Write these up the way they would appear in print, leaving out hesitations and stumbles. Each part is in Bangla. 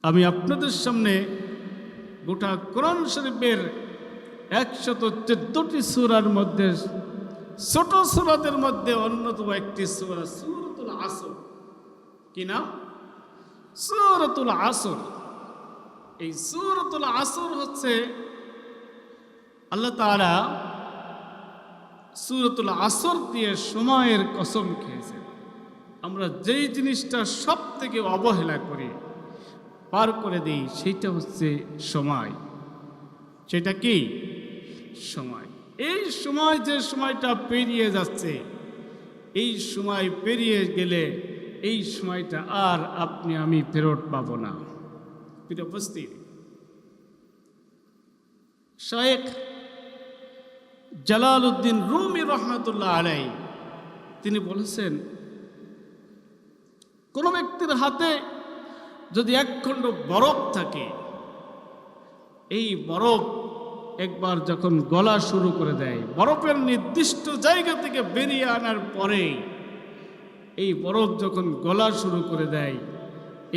আমি আপনাদের সামনে গোটা কোরআন শরীফের 114টি সূরার মধ্যে ছোট সূরাদের মধ্যে অন্যতম একটি সূরা সূরাতুল আসর। কি নাম? সূরাতুল আসর। এই সূরাতুল আসর হচ্ছে আল্লাহ তাআলা সূরাতুল আসর দিয়ে সময়ের কসম খেয়েছেন। আমরা যেই জিনিসটা সব থেকে অবহেলা করি, পার করে দিই, সেটা হচ্ছে সময়। সেটা কি? সময়। এই সময়, যে সময়টা পেরিয়ে যাচ্ছে, এই সময় পেরিয়ে গেলে এই সময়টা আর আপনি আমি ফেরত পাবো না। প্রিয় উপস্থিতি, শায়েখ জালালউদ্দিন রুমি রহমাতুল্লাহ আলাইহি তিনি বলেছেন, কোন ব্যক্তির হাতে যদি এক খণ্ড বরফ থাকে, এই বরফ একবার যখন গলা শুরু করে দেয়, বরফের নির্দিষ্ট জায়গা থেকে বেরিয়ে আনার পরে এই বরফ যখন গলা শুরু করে দেয়,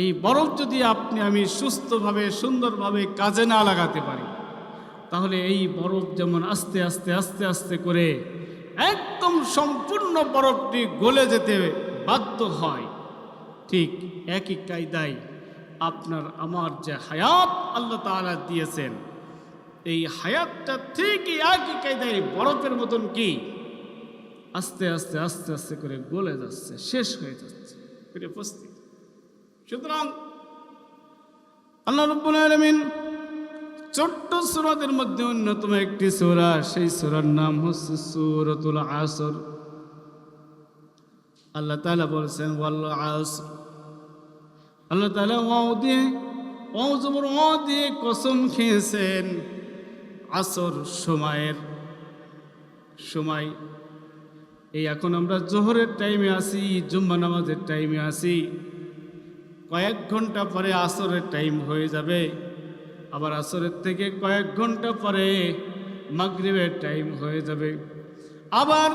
এই বরফ যদি আপনি আমি সুস্থভাবে সুন্দরভাবে কাজে না লাগাতে পারি, তাহলে এই বরফ যেমন আস্তে আস্তে আস্তে আস্তে করে একদম সম্পূর্ণ বরফটি গলে যেতে বাধ্য হয়, ঠিক একই কায়দায় আপনার আমার যে হায়াত আল্লাহ তাআলা দিয়েছেন, এই হায়াতটা ঠিকই একই কায়দায় বরফের মতন কি আস্তে আস্তে আস্তে আস্তে করে গলে যাচ্ছে, শেষ হয়ে যাচ্ছে। উপস্থিত, সুতরাং আল্লাহ রাব্বুল আলামিন ছোট্ট সূরাদের মধ্যে অন্যতম একটি সূরা, সেই সূরার নাম হচ্ছে সূরাতুল আসর। আল্লাহ তাআলা বলেছেন ওয়াল আসর। আল্লাহ তাআলা ওয়াও দিয়ে কসম খেয়েছেন আসর, সময়ের সময়। এই এখন আমরা জোহরের টাইমে আসি, জুম্মা নামাজের টাইমে আসি, কয়েক ঘন্টা পরে আসরের টাইম হয়ে যাবে, আবার আসরের থেকে কয়েক ঘন্টা পরে মাগরিবের টাইম হয়ে যাবে, আবার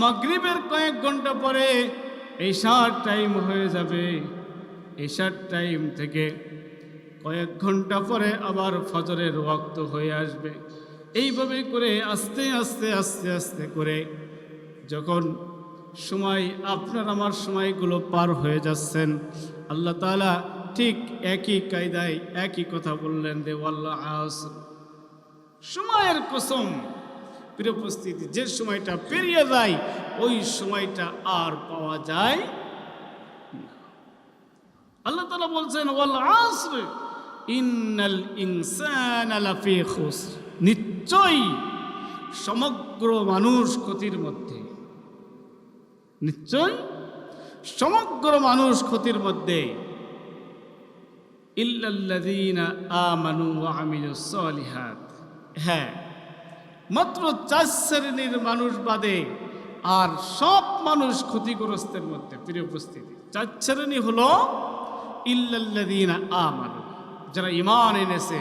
মাগরিবের কয়েক ঘন্টা পরে এশার টাইম হয়ে যাবে, এশার টাইম থেকে কয়েক ঘন্টা পরে আবার ফজরের ওয়াক্ত হয়ে আসবে। এইভাবে করে আস্তে আস্তে আস্তে আস্তে করে যখন সময় আপনার আমার সময়গুলো পার হয়ে যাচ্ছেন, আল্লাহ তাআলা ঠিক একই কায়দায় একই কথা বললেন যে ওয়াল্লাহ আসর, সময়ের কসম। প্রিয় উপস্থিতি, যে সময়টা পেরিয়ে যায় ওই সময়টা আর পাওয়া যায় না। আল্লাহ তাআলা বলছেন ওয়াল আসর ইন্নাল ইনসানা লাফি খুসর, নিশ্চয়ই সমগ্র মানুষ ক্ষতির মধ্যে, নিশ্চয় সমগ্র মানুষ ক্ষতির মধ্যে, ইল্লাল্লাযীনা আমানু ওয়া আমিলুস সালিহাত, হ্যাঁ মাত্র 4 শ্রেণীর মানুষ বাদে আর সব মানুষ ক্ষতিগ্রস্তের মধ্যে। প্রিয় উপস্থিতি, 4 শ্রেণী হলো ইল্লাল্লাযীনা আমানু, যারা ঈমান এনেছে,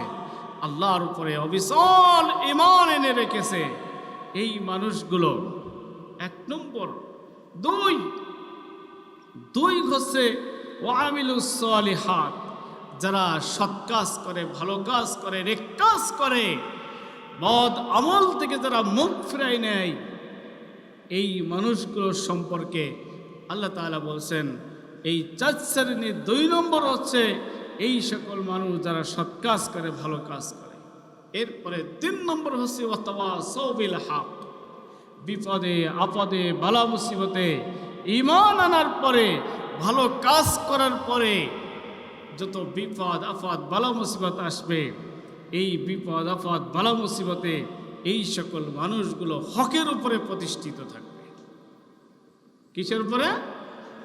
আল্লাহর উপরে অবিচল ঈমান এনে রেখেছে, এই মানুষগুলো 1 নম্বর। 2 হচ্ছে ওয়া আমিলুস সালিহাত, যারা সৎ কাজ করে, ভালো কাজ করে, নেক কাজ করে, বদ আমল থেকে যারা মুখ ফিরায় নেয়, এই মানুষগুলোর সম্পর্কে আল্লাহ তাআলা বলছেন এই 4 শ্রেণীর 2 নম্বর হচ্ছে এই সকল মানুষ যারা সৎ কাজ করে, ভালো কাজ করে। এরপরে 3 নম্বর হচ্ছে ওয়াতাওয়াসাউ বিল হক, বিপদে আপদে বালা মুসিবতে ঈমান আনার পরে, ভালো কাজ করার পরে যত বিপদ আপদ বালা মুসিবত আসবে, এই বিপদ আপদ বালা মুসিবতে এই সকল মানুষগুলো হকের উপরে প্রতিষ্ঠিত থাকবে। কিসের উপরে?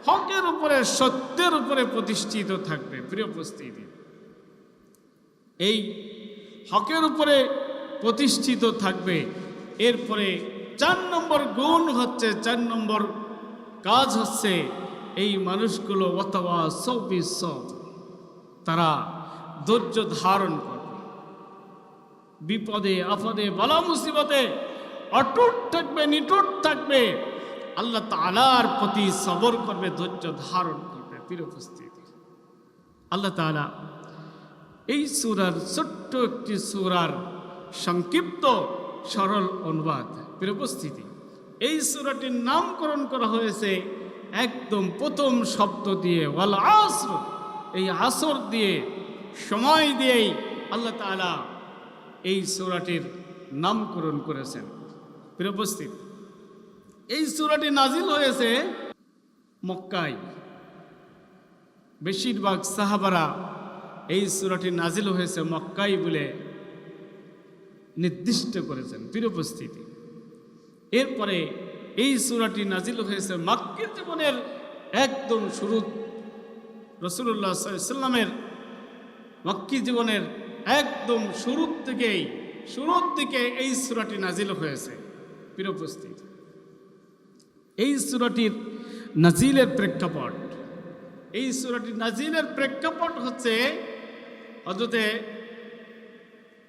হকের উপরে, সত্যের উপরে প্রতিষ্ঠিত থাকবে। প্রিয় উপস্থিতি, এই হকের উপরে প্রতিষ্ঠিত থাকবে। এরপরে 4 নম্বর গুণ হচ্ছে, 4 নম্বর কাজ হচ্ছে এই মানুষগুলো ওয়াতাওয়াসাউ বিস সবর, তারা ধৈর্য ধারণ করবে, বিপদে আপদে বালা মুসিবতে অটুট থাকবে, নিটুট থাকবে, আল্লাহ তাআলার প্রতি সবর করবে, ধৈর্য ধারণ করবে। প্রিয় উপস্থিতি, আল্লাহ তাআলা এই সূরার ছোট্ট একটি সূরার সংক্ষিপ্ত সরল অনুবাদ। প্রিয় উপস্থিতি, এই সূরাটির নামকরণ করা হয়েছে একদম প্রথম শব্দ দিয়ে, ওয়াল আসর, এই আসর দিয়ে, সময় দিয়েই আল্লাহ তাআলা এই সূরাটির নামকরণ করেছেন। প্রিয় উপস্থিতি, এই সূরাটি নাজিল হয়েছে মক্কায়। বেশিরভাগ সাহাবারা এই সূরাটি নাজিল হয়েছে মক্কায় বলে নির্দিষ্ট করেছেন। প্রিয় উপস্থিতি, এরপরে এই সূরাটি নাজিল হয়েছে মক্কি জীবনের একদম শুরু, রাসূলুল্লাহ সাল্লাল্লাহু আলাইহি ওয়াসাল্লামের মক্কি জীবনের একদম শুরুর দিকে এই সূরাটি নাজিল হয়েছে। প্রিয় উপস্থিতি, এই সূরাটির নাজিলের প্রেক্ষাপট, এই সূরাটির নাজিলের প্রেক্ষাপট হচ্ছে হযরতে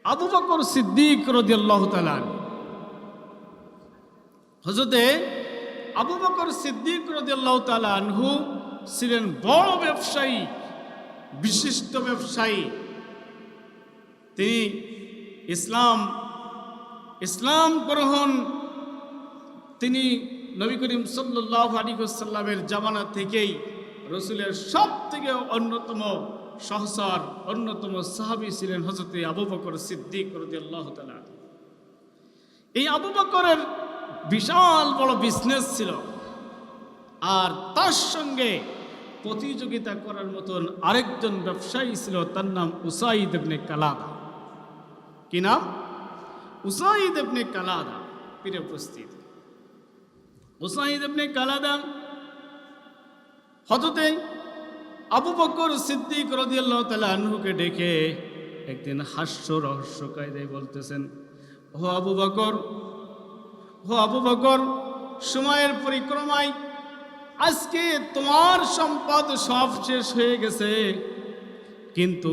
আবু বকর সিদ্দিক রাদিয়াল্লাহু তাআলা। হযরতে আবু বকর সিদ্দিক রাদিয়াল্লাহু তাআলা আনহু ছিলেন বড় ব্যবসায়ী, বিশিষ্ট ব্যবসায়ী। তিনি ইসলাম গ্রহণ তিনি নবী করিম সাল্লাল্লাহু আলাইহি ওয়াসাল্লামের জামানা থেকেই রাসূলের সবথেকে অন্যতম সহচর, অন্যতম সাহাবী ছিলেন হযরতে আবু বকর সিদ্দিক রাদিয়াল্লাহু তাআলা। এই আবু বকরের বিশাল বড় বিজনেস ছিল, আর তার সঙ্গে প্রতিযোগিতা করার মতন আরেকজন ব্যবসায়ী ছিল, তার নাম উসাইদ ইবনে কালাদা। কি নাম? উসাইদ ইবনে কালাদা। প্রিয় উপস্থিতি, উসাইদ ইবনে কালাদা হযরতে আবু বকর সিদ্দিক রাদিয়াল্লাহু তাআলা আনহুকে ডেকে একদিন হাস্য রহস্য কায়দায় বলতেছেন, ও আবু বকর, সময়ের পরিক্রমায় আজকে তোমার সম্পদ সব শেষ হয়ে গেছে, কিন্তু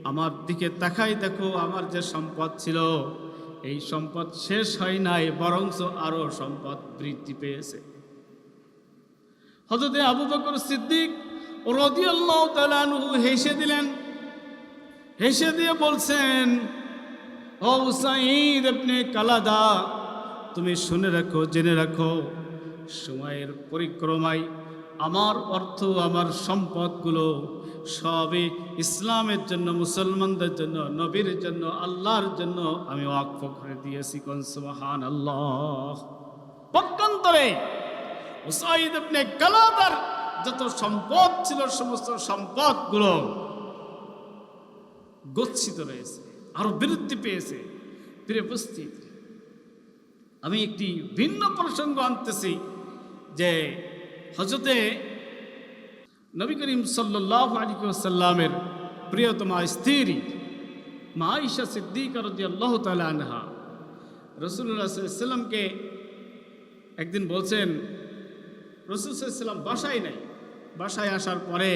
আমার দিকে তাকাই দেখো, আমার যে সম্পদ ছিল এই সম্পদ শেষ হয় নাই, বরঞ্চ আরো সম্পদ বৃদ্ধি পেয়েছে। হযরতে আবু বকর সিদ্দিক রাদিয়াল্লাহু তাআলা আনহু হেসে দিলেন, হেসে দিয়ে বলছেন, ও উসাইদ ইবনে কালাদা, তুমি শুনে রাখো, জেনে রাখো, সময়ের পরিক্রমায় আমার অর্থ, আমার সম্পদগুলো সবই ইসলামের জন্য, মুসলমানদের জন্য, নবীর জন্য, আল্লাহর জন্য আমি ওয়াকফ করে দিয়েছি। কোন সুবহানাল্লাহ। পক্ষান্তরে উসাইদ ইবনে কালাদার যত সম্পদ ছিল সমস্ত সম্পদগুলো গচ্ছিত রয়েছে, আরো বৃদ্ধি পেয়েছে। প্রিয় উপস্থিতি, আমি একটি ভিন্ন প্রসঙ্গ আনতেছি যে হযরতে নবী করিম সাল্লাল্লাহু আলাইহি ওয়াসাল্লামের প্রিয়তমা স্ত্রী মা আয়েশা সিদ্দিকা রাদিয়াল্লাহু তাআলা আনহা রাসূলুল্লাহ সাল্লাল্লাহু আলাইহি ওয়াসাল্লামকে একদিন বলছেন, রাসূল সাল্লাল্লাহু আলাইহি ওয়াসাল্লাম বাসায় নাই। বাসায় আসার পরে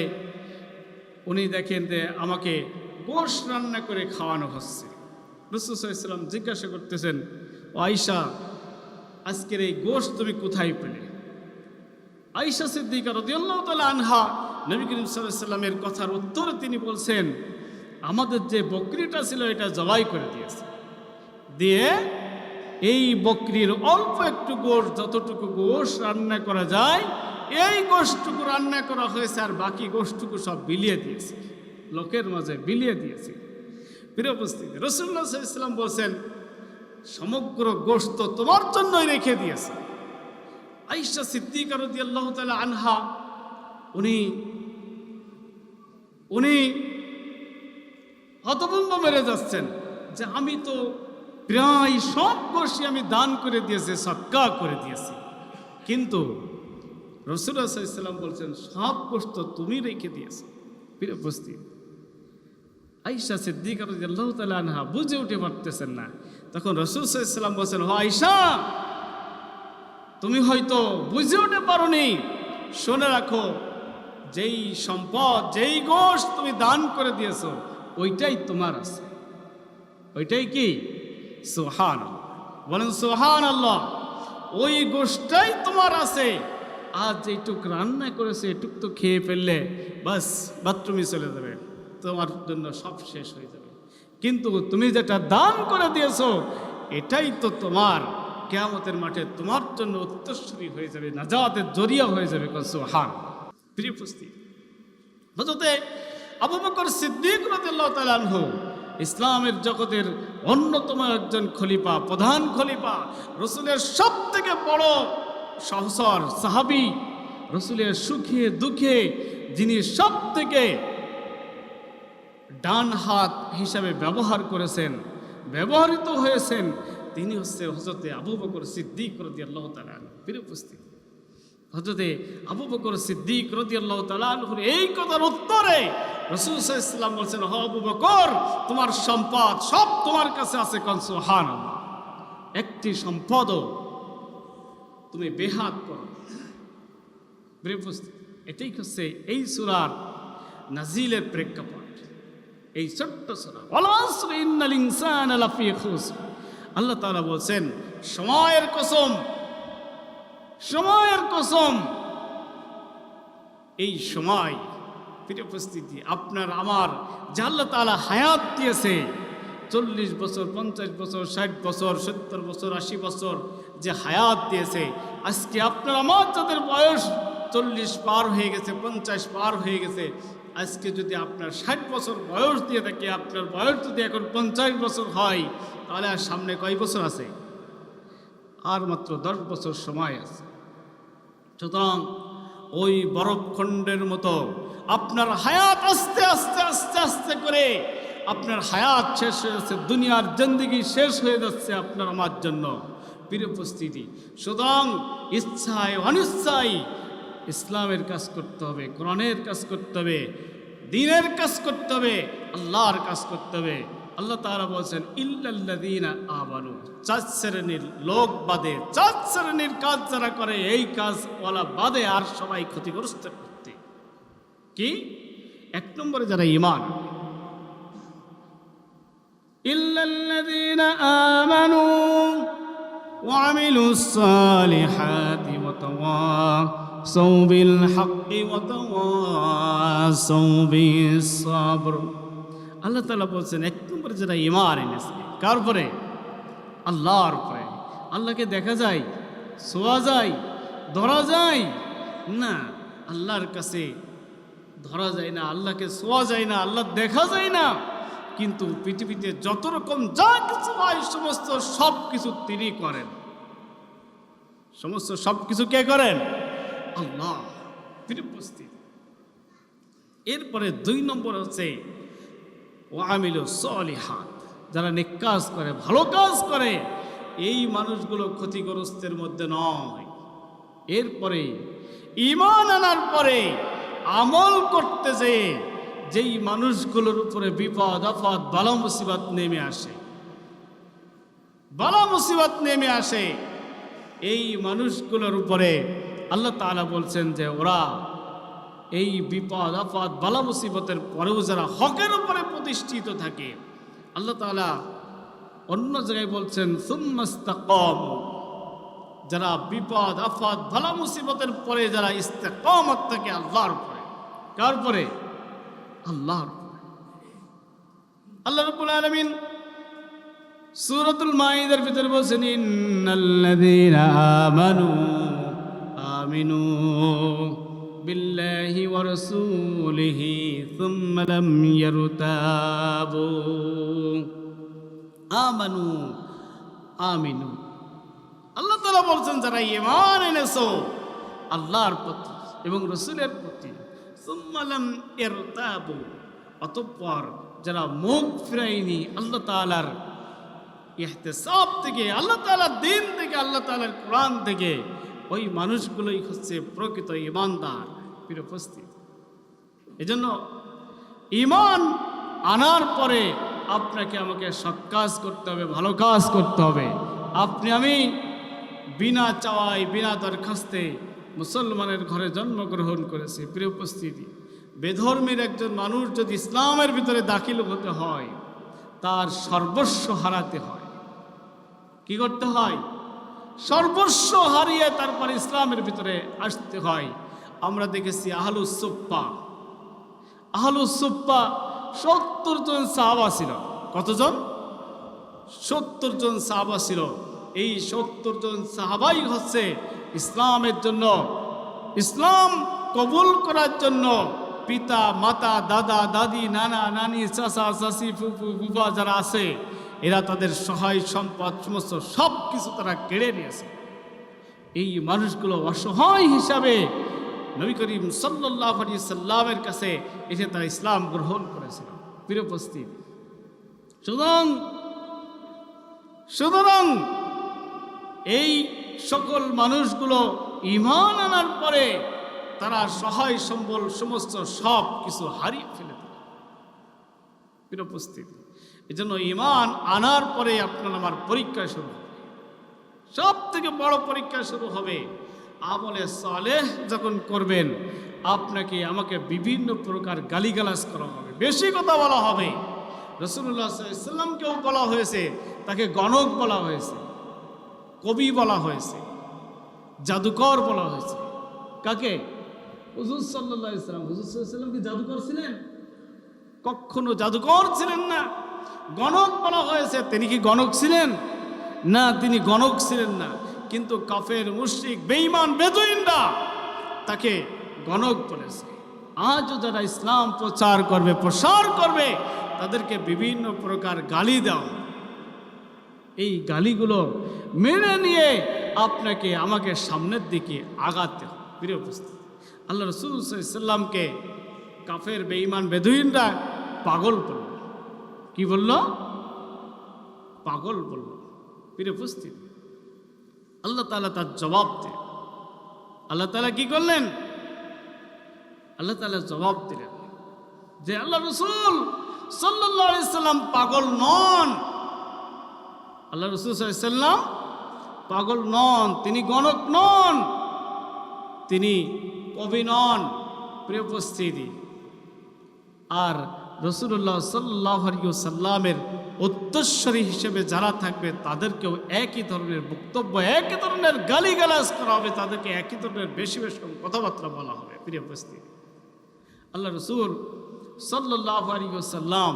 উনি দেখেন যে আমাকে গোশত রান্না করে খাওয়ানো হচ্ছে। রাসূল সাল্লাল্লাহু আলাইহি ওয়াসাল্লাম জিজ্ঞাসা করতেছেন, ও আয়েশা, আজকের এই গোশত তুমি কোথায় পেলে? আয়েশা সিদ্দিকা রাদিয়াল্লাহু তাআলা আনহা নবী করিম সাল্লাল্লাহু আলাইহি ওয়াসাল্লামের কথার উত্তরে তিনি বলছেন, আমাদের যে বকরিটা ছিল এটা জবাই করে দিয়েছে, দিয়ে এই বকরির অল্প একটু গোশত, যতটুকু গোশত রান্না করা যায় এই গোশতটুকু রান্না করা হয়েছে, আর বাকি গোশতটুকু সব বিলিয়ে দিয়েছে, লোকের মাঝে বিলিয়ে দিয়েছে। প্রিয় উপস্থিতি, রাসূলুল্লাহ সাল্লাল্লাহু আলাইহি ওয়াসাল্লাম বলছেন, সমগ্র গোশত তোমার জন্যই রেখে দিয়েছে। আয়েশা সিদ্দিকা রাদিয়াল্লাহু তাআলা আনহা উনি হতভম্ব মেরে যাচ্ছেন যে আমি তো প্রায় সব গোশত আমি দান করে দিয়েছি, সদকা করে দিয়েছি, কিন্তু রাসূলুল্লাহ সাল্লাল্লাহু আলাইহি ওয়াসাল্লাম বলছেন সব গোশত তুমি রেখে দিয়েছো। প্রিয় উপস্থিতি, আয়েশা সিদ্দিকা রাদিয়াল্লাহু তাআলা আনহা বুঝে উঠে পারতেছেন না। তখন রাসূল সাল্লাল্লাহু আলাইহি ওয়াসাল্লাম বলছেন, ও আয়েশা, তুমি হয়তো বুঝে উঠে পারোনি, শুনে রাখো, যেই সম্পদ, যেই গোশত তুমি দান করে দিয়েছো ওইটাই তোমার আছে। ওইটাই কি? সুবহানাল্লাহ, বলেন সুবহানাল্লাহ। ওই গোশতটাই তোমার আছে, আর যেটুক রান্না করেছে এটুক তো খেয়ে ফেললে বাস বাথরুমে চলে যাবে, তোমার জন্য সব শেষ হয়ে যাবে। কিন্তু তুমি যেটা দান করে দিয়েছো এটাই তো তোমার কিয়ামতের মাঠে তোমার জন্য উত্তরসূরি হয়ে যাবে, নাজাতের জরিয়া হয়ে যাবে। সুবহান। প্রিয় উপস্থিতি, হযরতে আবু বকর সিদ্দিক রাদিয়াল্লাহু তাআলা আনহু ইসলামের জগতের অন্যতম একজন খলিফা, প্রধান খলিফা, রসুলের সব থেকে বড় সহচর সাহাবী, রসুলের সুখে দুঃখে যিনি সব থেকে ডান হাত হিসাবে ব্যবহার করেছেন, ব্যবহৃত হয়েছেন, তিনি হচ্ছে হযরতে আবু বকর সিদ্দিক রাদিয়াল্লাহু তাআলা আনহু। প্রিয় উপস্থিতি, হযরতে আবু বকর সিদ্দিক রাদিয়াল্লাহু তাআলা আনহুর এই কথার উত্তরে রাসূল সাল্লাল্লাহু আলাইহি ওয়াসাল্লাম বলেছেন, হে আবু বকর, তোমার সম্পদ সব তোমার কাছে আছে। সুবহানাল্লাহ। একটি সম্পদও তুমি বেহাত করো। প্রিয় উপস্থিতি, এটাই হচ্ছে এই সূরার নাজিলের প্রেক্ষাপট। এই ছোট্ট সূরা ওয়াল আসরি ইন্নাল ইনসানা লাফি খুসর, আল্লাহ তাআলা বলছেন সময়ের কসম, সময়ের কসম। এই সময়, প্রিয় উপস্থিতি, আপনার আমার যে আল্লাহ তাআলা হায়াত দিয়েছে, 40 বছর, 50 বছর, 60 বছর, 70 বছর, 80 বছর যে হায়াত দিয়েছে, আজকে আপনার আমার যাদের বয়স 40 পার হয়ে গেছে, 50 পার হয়ে গেছে, আজকে যদি আপনার 60 বছর বয়স দিয়ে থাকে, আপনার বয়স যদি এখন 50 বছর হয়, তাহলে আর সামনে কয় বছর আছে? আর মাত্র 10 বছর সময় আছে। সুতরাং ওই বরফখণ্ডের মতো আপনার হায়াত আস্তে আস্তে আস্তে আস্তে করে আপনার হায়াত শেষ হয়ে যাচ্ছে, দুনিয়ার জিন্দেগি শেষ হয়ে যাচ্ছে আপনার আমার জন্য। প্রিয় উপস্থিতি, সুতরাং ইচ্ছায় অনিচ্ছায় ইসলামের কাজ করতে হবে, কোরআনের কাজ করতে হবে, দ্বীনের কাজ করতে হবে, আল্লাহর কাজ করতে হবে। আল্লাহ তাআলা বলছেন ইল্লাল্লাযীনা আমানু, 4 শ্রেণীর লোক বাদে, 4 শ্রেণীর কাজ যারা করে, এই কাজ ওয়ালা বাদে আর সবাই ক্ষতিগ্রস্ত করতে। কি? 1 নম্বরে যারা ঈমান, ইল্লাল্লাযীনা আমানু ওয়া আমিলুস সালিহাতি ওয়া তাওয়াসাউ বিল হাক্কি ওয়া তাওয়াসাউ বিস সাবর। আল্লাহ তাআলা বলছেন 1 নম্বরে যারা ঈমান এনেছে। কার উপরে? আল্লাহর উপরে। আল্লাহকে দেখা যায়, ছোঁয়া যায়, ধরা যায় না, আল্লাহর কাছে ধরা যায় না, আল্লাহকে ছোঁয়া যায় না, আল্লাহ দেখা যায় না, কিন্তু পৃথিবীতে যত রকম যা কিছু হয় সমস্ত সব কিছু তিনি করেন। সমস্ত সব কিছু কে করেন? আল্লাহ। উপস্থিত। এরপরে 2 নম্বর হচ্ছে ওয়ামিলুস সলিহাত, যারা নেক কাজ করে, ভালো কাজ করে, এই মানুষগুলো ক্ষতিগ্রস্তের মধ্যে নয়। এরপরে ঈমান আনার পরে আমল করতে যেয়ে যেই মানুষগুলোর উপরে বিপদ আপদ বালা মুসিবত নেমে আসে, বালা মুসিবত নেমে আসে, এই মানুষগুলোর উপরে আল্লাহ তাআলা বলছেন যে ওরা এই বিপদ আপদ বালা মুসিবতের পরেও যারা হকের উপরে প্রতিষ্ঠিত থাকে, আল্লাহ তাআলা অন্য জায়গায় বলছেন সুম্মাস্তাকামু, যারা বিপদ আপদ বালা মুসিবতের পরে যারা ইস্তেকামত থাকে আল্লাহর উপরে। কার উপরে? আল্লাহর উপরে। আল্লাহ রাব্বুল আলামিন সূরাতুল মাইদার ভিতরে বলছেন ইন্নাল্লাযীনা আমিনু বিল্লাহি ওয়া রাসূলিহি সুম্মা লাম ইয়ারতাবু। আমিনু, আল্লাহ তাআলা বলছেন যারা ঈমান এনেছো আল্লাহর প্রতি এবং রাসূলের প্রতি, সুম্মা লাম ইয়ারতাবু, অতঃপর যারা মুখ ফিরায়নি আল্লাহ তাআলার ইহতিসাব থেকে, আল্লাহ তাআলার দ্বীন থেকে, আল্লাহ তাআলার কোরআন থেকে, ওই মানুষগুলোই হচ্ছে প্রকৃত ঈমানদার। প্রিয় উপস্থিতি, এজন্য ঈমান আনার পরে আপনাকে আমাকে সৎ কাজ করতে হবে, ভালো কাজ করতে হবে। আপনি আমি বিনা চাওয়ায় বিনা দরখাস্তে মুসলমানের ঘরে জন্মগ্রহণ করেছি। প্রিয় উপস্থিতি, বেধর্মীর একজন মানুষ যদি ইসলামের ভিতরে দাখিল হতে হয়, তার সর্বস্ব হারাতে হয়। কি করতে হয়? সর্বস্ব হারিয়ে তারপর ইসলামের ভিতরে আসতে হয়। আমরা দেখেছি আহলুস সুফফা 70 জন সাহাবা ছিল। কতজন? 70 জন সাহাবা ছিল। এই 70 জন সাহাবাই হচ্ছে ইসলামের জন্য, ইসলাম কবুল করার জন্য পিতা মাতা দাদা দাদি নানা নানি চাচা চাচি ফুফু ফুফা যারা আছে এরা তাদের সহায় সম্পদ সমস্ত সব কিছু তারা কেড়ে নিয়েছে। এই মানুষগুলো অসহায় হিসাবে নবী করিম সাল্লাল্লাহু আলাইহি সাল্লামের কাছে এসে তারা ইসলাম গ্রহণ করেছিল। প্রিয় উপস্থিত, সুতরাং এই সকল মানুষগুলো ঈমান আনার পরে তারা সহায় সম্বল সমস্ত সব কিছু হারিয়ে ফেলে দিল। প্রিয় উপস্থিত, এই জন্য ঈমান আনার পরে আপনার আমার পরীক্ষা শুরু হবে। সব থেকে বড় পরীক্ষা শুরু হবে আমলে সালেহ যখন করবেন। আপনাকে আমাকে বিভিন্ন প্রকার গালিগালাজ করা হবে, বেশি কথা বলা হবে। রাসূলুল্লাহ সাল্লাল্লাহু আলাইহি ওয়াসাল্লামকেও বলা হয়েছে, তাকে গণক বলা হয়েছে, কবি বলা হয়েছে, জাদুকর বলা হয়েছে। কাকে? হুজুর সাল্লাল্লাহু আলাইহি ওয়াসাল্লাম। হুজুর সাল্লাল্লাহু আলাইহি ওয়াসাল্লাম কি জাদুকর ছিলেন? কখনো জাদুকর ছিলেন না। গণক বলা হয়েছে, তিনি কি গণক ছিলেন? না, তিনি গণক ছিলেন না। কিন্তু কাফের মুশরিক বেঈমান বেদুইনরা তাকে গণক বলেছে। আজও যারা ইসলাম প্রচার করবে প্রসার করবে তাদেরকে বিভিন্ন প্রকার গালি দাও। এই গালিগুলো মেনে নিয়ে আপনাকে আমাকে সামনের দিকে আগাতে হবে। প্রিয় উপস্থিত, আল্লাহ রাসূল সাল্লাল্লাহু আলাইহি ওয়াসাল্লামকে কাফের বেঈমান বেদুইনরা পাগল বলল। কি বলল? পাগল বলল। প্রিয় উপস্থিত, আল্লাহ তাআলা তার জবাব দেন। আল্লাহ তাআলা কি করলেন? আল্লাহ তাআলা জবাব দিলেন যে আল্লাহ রাসূল সাল্লাল্লাহু আলাইহি সাল্লাম পাগল নন। আল্লাহ রাসূল সাল্লাল্লাহু আলাইহি সাল্লাম পাগল নন, তিনি গণক নন, তিনি কবি নন। প্রিয় উপস্থিতি, আর রাসূলুল্লাহ সাল্লাল্লাহু আলাইহি ওয়াসাল্লামের উত্তরসূরি হিসেবে যারা থাকবে তাদেরকেও একই ধরনের বক্তব্য, একই ধরনের গালিগালাজ করা হবে, তাদেরকে একই ধরনের বেশি বেশি কথাবার্তা বলা হবে। প্রিয় উপস্থিতি, আল্লাহ রাসূল সাল্লাল্লাহু আলাইহি ওয়াসাল্লাম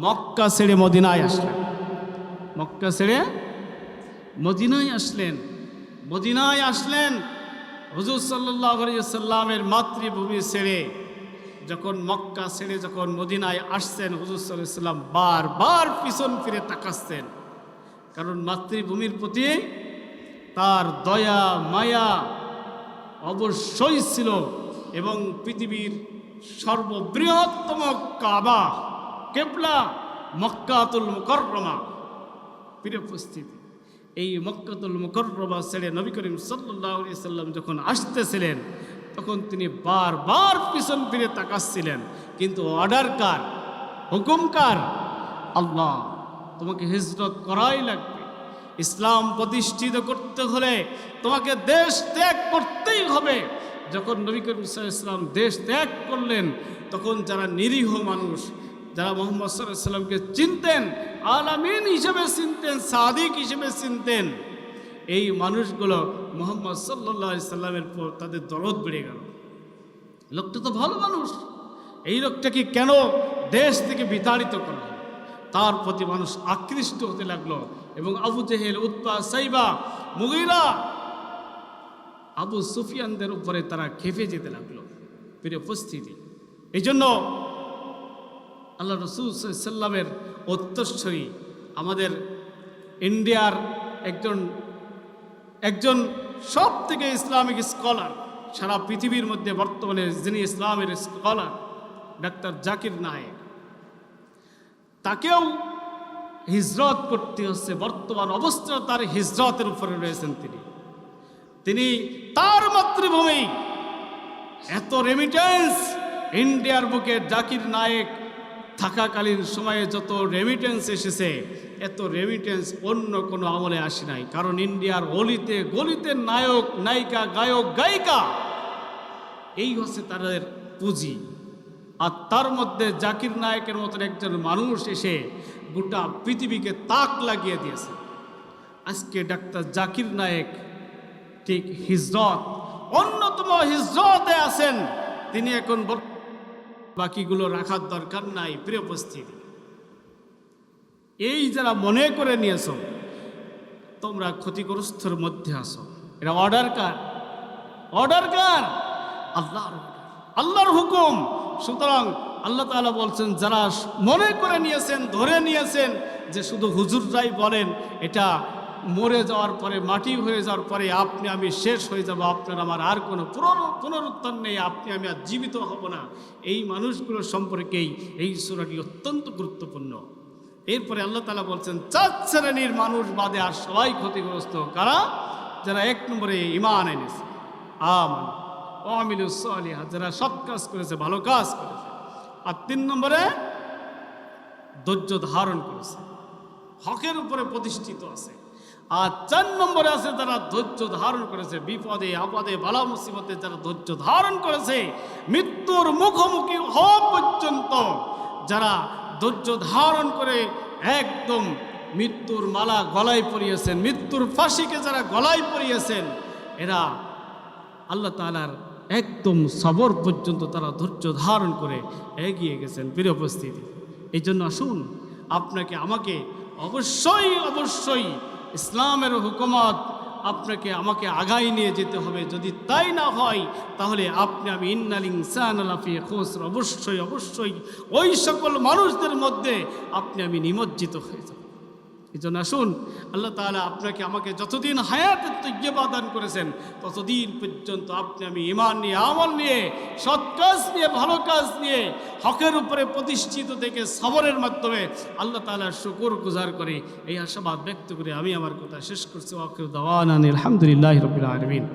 মক্কা ছেড়ে মদিনায় আসলেন। মক্কা ছেড়ে মদিনায় আসলেন। মদিনায় আসলেন হুজুর সাল্লাল্লাহু আলাইহি ওয়াসাল্লামের মাতৃভূমি ছেড়ে। যখন মক্কা ছেড়ে যখন মদিনায় আসছেন, হুজুর সাল্লাল্লাহু আলাইহি ওয়াসাল্লাম বারবার পিছন ফিরে তাকাচ্ছেন, কারণ মাতৃভূমির প্রতি তার দয়া মায়া অবশ্যই ছিল। এবং পৃথিবীর সর্ববৃহত্তম কাবা কেবলা মক্কাতুল মুকাররমা। প্রিয় উপস্থিতি, এই মক্কাতুল মুকাররমা ছেড়ে নবী করিম সাল্লাল্লাহু আলাইহি ওয়াসাল্লাম যখন আসতেছিলেন তখন তিনি বারবার পিছন ফিরে তাকাচ্ছিলেন। কিন্তু অর্ডার কার? হুকুম কার? আল্লাহ। তোমাকে হিজরত করাই লাগবে। ইসলাম প্রতিষ্ঠিত করতে হলে তোমাকে দেশ ত্যাগ করতেই হবে। যখন নবী করিম সাল্লাল্লাহু আলাইহি ওয়াসাল্লাম দেশ ত্যাগ করলেন তখন যারা নিরীহ মানুষ, যারা মুহাম্মদ সাল্লাল্লাহু আলাইহি ওয়াসাল্লামকে চিনতেন, আলামিন হিসেবে চিনতেন, সাদিক হিসেবে চিনতেন, এই মানুষগুলো মুহাম্মদ সাল্লাল্লাহু আলাইহি ওয়াসাল্লামের পর তাদের দরদ বেড়ে গেল। লোকটা তো ভালো মানুষ, এই লোকটাকে কেন দেশ থেকে বিতাড়িত করা হলো? তার প্রতি মানুষ আকৃষ্ট হতে লাগলো। এবং আবু জেহেল, উতবা, সাইবা, মুগীরা, আবু সুফিয়ানদের উপরে তারা খেপে যেতে লাগলো। প্রিয় উপস্থিতি, এই জন্য আল্লাহ রাসূল সাল্লাল্লাহু আলাইহি ওয়াসাল্লামের উত্তরসূরি আমাদের ইন্ডিয়ার একজন সব থেকে ইসলামিক স্কলার, সারা পৃথিবীর মধ্যে বর্তমানে যিনি ইসলামের স্কলার, ডাক্তার জাকির নায়েক, তাকেও হিজরত করতে হচ্ছে। বর্তমান অবস্থা তার হিজরতের উপরে রয়েছেন। তিনি তার মাতৃভূমি এত রেমিটেন্স, ইন্ডিয়ার বুকে জাকির নায়েক থাকাকালীন সময়ে যত রেমিটেন্স এসেছে এত রেমিটেন্স অন্য কোনো আমলে আসে নাই। কারণ ইন্ডিয়ার অলিতে গলিতে নায়ক নায়িকা গায়ক গায়িকা, এই হচ্ছে তাদের পুঁজি। আর তার মধ্যে জাকির নায়েকের মতন একজন মানুষ এসে গোটা পৃথিবীকে তাক লাগিয়ে দিয়েছে। আজকে ডাক্তার জাকির নায়েক ঠিক হিজরত, অন্যতম হিজরতে আছেন। তিনি এখন বাকিগুলো রাখার দরকার নাই। প্রিয় উপস্থিতি, এই যারা মনে করে নিয়েছো তোমরা ক্ষতিগ্রস্তর মধ্যে আসো, এটা অর্ডার কার? অর্ডার কার? আল্লাহর অর্ডার, আল্লাহর হুকুম। সুতরাং আল্লাহ তাআলা বলছেন, যারা মনে করে নিয়েছেন, ধরে নিয়েছেন যে শুধু হুজুররাই বলেন, এটা মরে যাওয়ার পরে, মাটি হয়ে যাওয়ার পরে আপনি আমি শেষ হয়ে যাব, আপনার আমার আর কোনো পুনরুত্থান নেই, আপনি আমি আর জীবিত হব না, এই মানুষগুলোর সম্পর্কেই এই সূরাটি অত্যন্ত গুরুত্বপূর্ণ। এরপরে আল্লাহ তাআলা বলছেন, 4 শ্রেণীর মানুষ বাদে আর সবাই ক্ষতিগ্রস্ত। কারা? যারা 1 নম্বরে ঈমান এনেছে, আমান ওয়া আমিলুস সালিহাত, যারা সৎ কাজ করেছে, ভালো কাজ করেছে। আর 3 নম্বরে ধৈর্য ধারণ করেছে, হকের উপরে প্রতিষ্ঠিত আছে। আর 4 নম্বরে আছে যারা ধৈর্য ধারণ করেছে, বিপদে আপদে বালা মুসিবতে যারা ধৈর্য ধারণ করেছে, মৃত্যুর মুখোমুখি হওয়া পর্যন্ত যারা ধৈর্য ধারণ করে একদম মৃত্যুর মালা গলায় পরিয়েছেন, মৃত্যুর ফাঁসিকে যারা গলায় পরিয়েছেন, এরা আল্লাহ তাআলার একদম সবর পর্যন্ত তারা ধৈর্য ধারণ করে এগিয়ে গেছেন। প্রিয় উপস্থিতি, এই জন্য আসুন, আপনাকে আমাকে অবশ্যই অবশ্যই ইসলামের হুকুমত আপনাকে আমাকে আগায় নিয়ে যেতে হবে। যদি তাই না হয় তাহলে আপনি আমি ইন্নাল ইনসানা লাফি খুসর, অবশ্যই অবশ্যই ওই সকল মানুষদের মধ্যে আপনি আমি নিমজ্জিত হয়ে যাব। এই জন্য আসুন, আল্লাহ তাআলা আপনাকে আমাকে যতদিন হায়াতের তৈয়্যিবা দান করেছেন ততদিন পর্যন্ত আপনি আমি ঈমান নিয়ে, আমল নিয়ে, সৎ কাজ নিয়ে, ভালো কাজ নিয়ে, হকের উপরে প্রতিষ্ঠিত থেকে সবরের মাধ্যমে আল্লাহ তাআলার শুকর গুজার করে এই আশাবাদ ব্যক্ত করে আমি আমার কথা শেষ করছি। ওয়া আখিরু দাওয়ানা আলহামদুলিল্লাহি রাব্বিল আলামিন।